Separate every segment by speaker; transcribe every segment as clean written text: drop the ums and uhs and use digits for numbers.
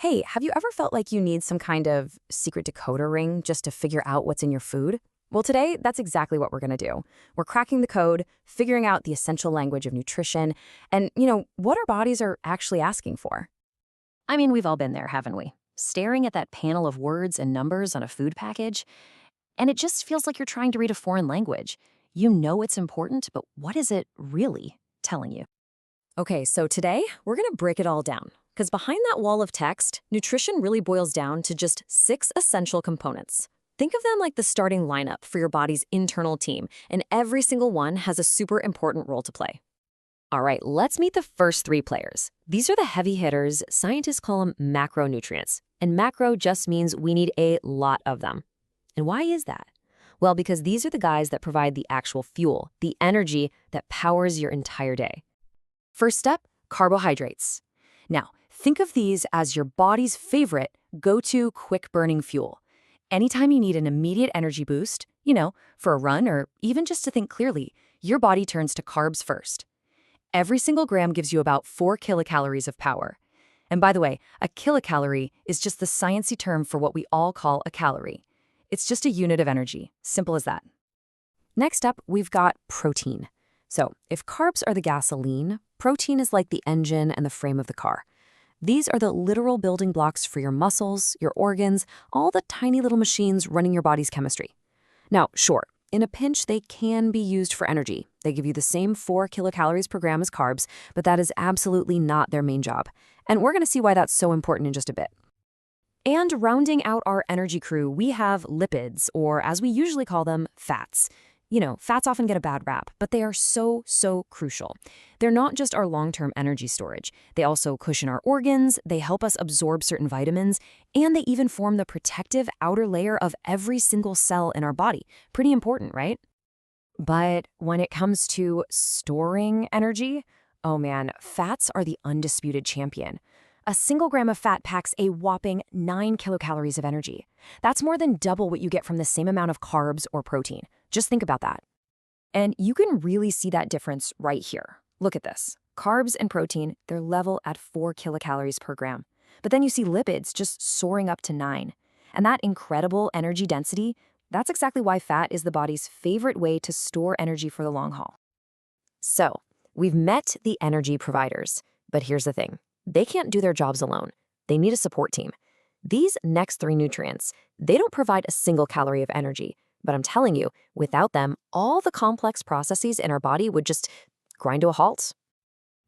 Speaker 1: Hey, have you ever felt like you need some kind of secret decoder ring just to figure out what's in your food? Well, today, that's exactly what we're going to do. We're cracking the code, figuring out the essential language of nutrition, and, what our bodies are actually asking for.
Speaker 2: I mean, we've all been there, haven't we? Staring at that panel of words and numbers on a food package, and it just feels like you're trying to read a foreign language. You know it's important, but what is it really telling you?
Speaker 1: Okay, so today, we're going to break it all down. Because behind that wall of text, nutrition really boils down to just 6 essential components. Think of them like the starting lineup for your body's internal team, and every single one has a super important role to play. All right, let's meet the first 3 players. These are the heavy hitters. Scientists call them macronutrients. And macro just means we need a lot of them. And why is that? Well, because these are the guys that provide the actual fuel, the energy that powers your entire day. First step, carbohydrates. Now, think of these as your body's favorite go-to quick-burning fuel. Anytime you need an immediate energy boost, for a run or even just to think clearly, your body turns to carbs first. Every single gram gives you about 4 kilocalories of power. And by the way, a kilocalorie is just the sciencey term for what we all call a calorie. It's just a unit of energy, simple as that. Next up, we've got protein. So, if carbs are the gasoline, protein is like the engine and the frame of the car. These are the literal building blocks for your muscles, your organs, all the tiny little machines running your body's chemistry. Now, sure, in a pinch, they can be used for energy. They give you the same 4 kilocalories per gram as carbs, but that is absolutely not their main job. And we're going to see why that's so important in just a bit. And rounding out our energy crew, we have lipids, or as we usually call them, fats. Fats often get a bad rap, but they are so crucial. They're not just our long-term energy storage. They also cushion our organs, they help us absorb certain vitamins, and they even form the protective outer layer of every single cell in our body. Pretty important, right? But when it comes to storing energy, oh man, fats are the undisputed champion. A single gram of fat packs a whopping 9 kilocalories of energy. That's more than double what you get from the same amount of carbs or protein. Just think about that. And you can really see that difference right here. Look at this. Carbs and protein, they're level at 4 kilocalories per gram. But then you see lipids just soaring up to 9. And that incredible energy density, that's exactly why fat is the body's favorite way to store energy for the long haul. So, we've met the energy providers. But here's the thing. They can't do their jobs alone. They need a support team. These next 3 nutrients, they don't provide a single calorie of energy. But I'm telling you, without them, all the complex processes in our body would just grind to a halt.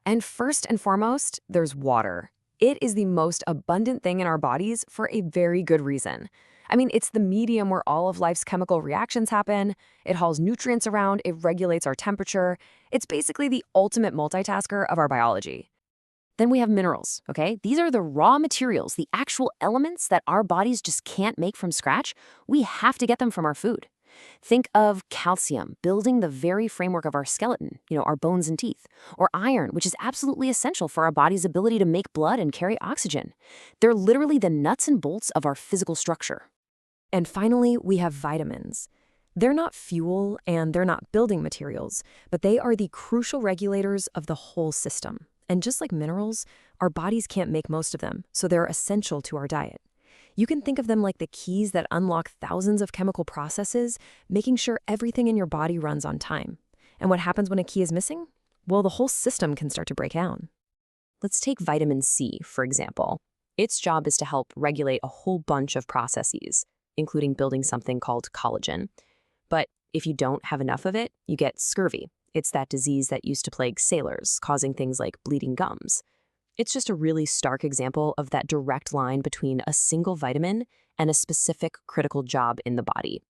Speaker 1: And first and foremost, there's water. It is the most abundant thing in our bodies for a very good reason. I mean, it's the medium where all of life's chemical reactions happen. It hauls nutrients around, it regulates our temperature. It's basically the ultimate multitasker of our biology. Then we have minerals, okay? These are the raw materials, the actual elements that our bodies just can't make from scratch. We have to get them from our food. Think of calcium, building the very framework of our skeleton, our bones and teeth. Or iron, which is absolutely essential for our body's ability to make blood and carry oxygen. They're literally the nuts and bolts of our physical structure. And finally, we have vitamins. They're not fuel and they're not building materials, but they are the crucial regulators of the whole system. And just like minerals, our bodies can't make most of them, so they're essential to our diet. You can think of them like the keys that unlock thousands of chemical processes, making sure everything in your body runs on time. And what happens when a key is missing? Well, the whole system can start to break down. Let's take vitamin C, for example. Its job is to help regulate a whole bunch of processes, including building something called collagen. But if you don't have enough of it, you get scurvy. It's that disease that used to plague sailors, causing things like bleeding gums. It's just a really stark example of that direct line between a single vitamin and a specific critical job in the body.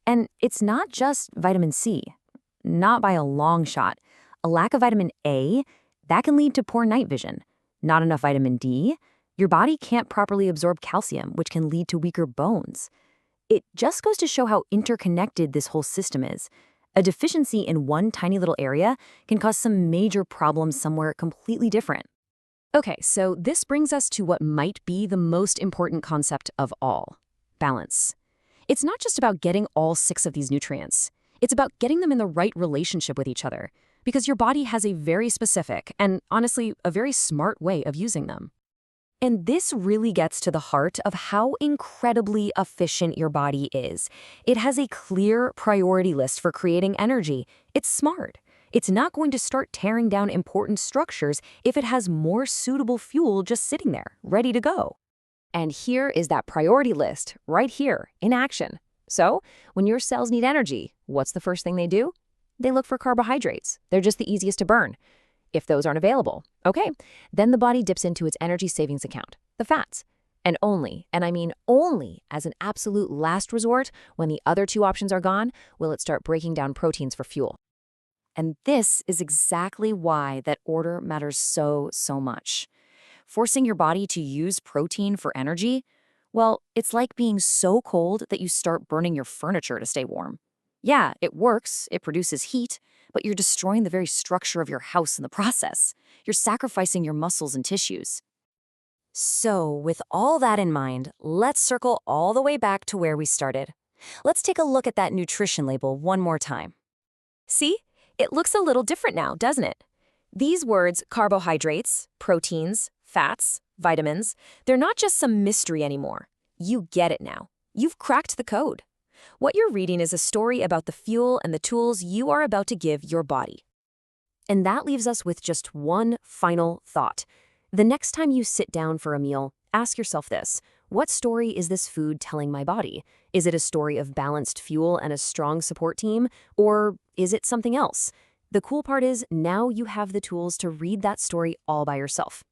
Speaker 1: And it's not just vitamin C. Not by a long shot. A lack of vitamin A, that can lead to poor night vision. Not enough vitamin D, your body can't properly absorb calcium, which can lead to weaker bones. It just goes to show how interconnected this whole system is. A deficiency in one tiny little area can cause some major problems somewhere completely different. Okay, so this brings us to what might be the most important concept of all: balance. It's not just about getting all 6 of these nutrients. It's about getting them in the right relationship with each other, because your body has a very specific and, honestly, a very smart way of using them.
Speaker 3: And this really gets to the heart of how incredibly efficient your body is. It has a clear priority list for creating energy. It's smart. It's not going to start tearing down important structures if it has more suitable fuel just sitting there, ready to go. And here is that priority list, right here, in action. So, when your cells need energy, what's the first thing they do? They look for carbohydrates. They're just the easiest to burn. If those aren't available, okay, then the body dips into its energy savings account, the fats. And only, and I mean only, as an absolute last resort, when the other two options are gone, will it start breaking down proteins for fuel. And this is exactly why that order matters so much. Forcing your body to use protein for energy, well, it's like being so cold that you start burning your furniture to stay warm. Yeah, it works, it produces heat, but you're destroying the very structure of your house in the process. You're sacrificing your muscles and tissues. So, with all that in mind, let's circle all the way back to where we started. Let's take a look at that nutrition label one more time. See? It looks a little different now, doesn't it? These words, carbohydrates, proteins, fats, vitamins, they're not just some mystery anymore. You get it now. You've cracked the code. What you're reading is a story about the fuel and the tools you are about to give your body. And that leaves us with just one final thought. The next time you sit down for a meal, ask yourself this: what story is this food telling my body? Is it a story of balanced fuel and a strong support team? Or is it something else? The cool part is now you have the tools to read that story all by yourself.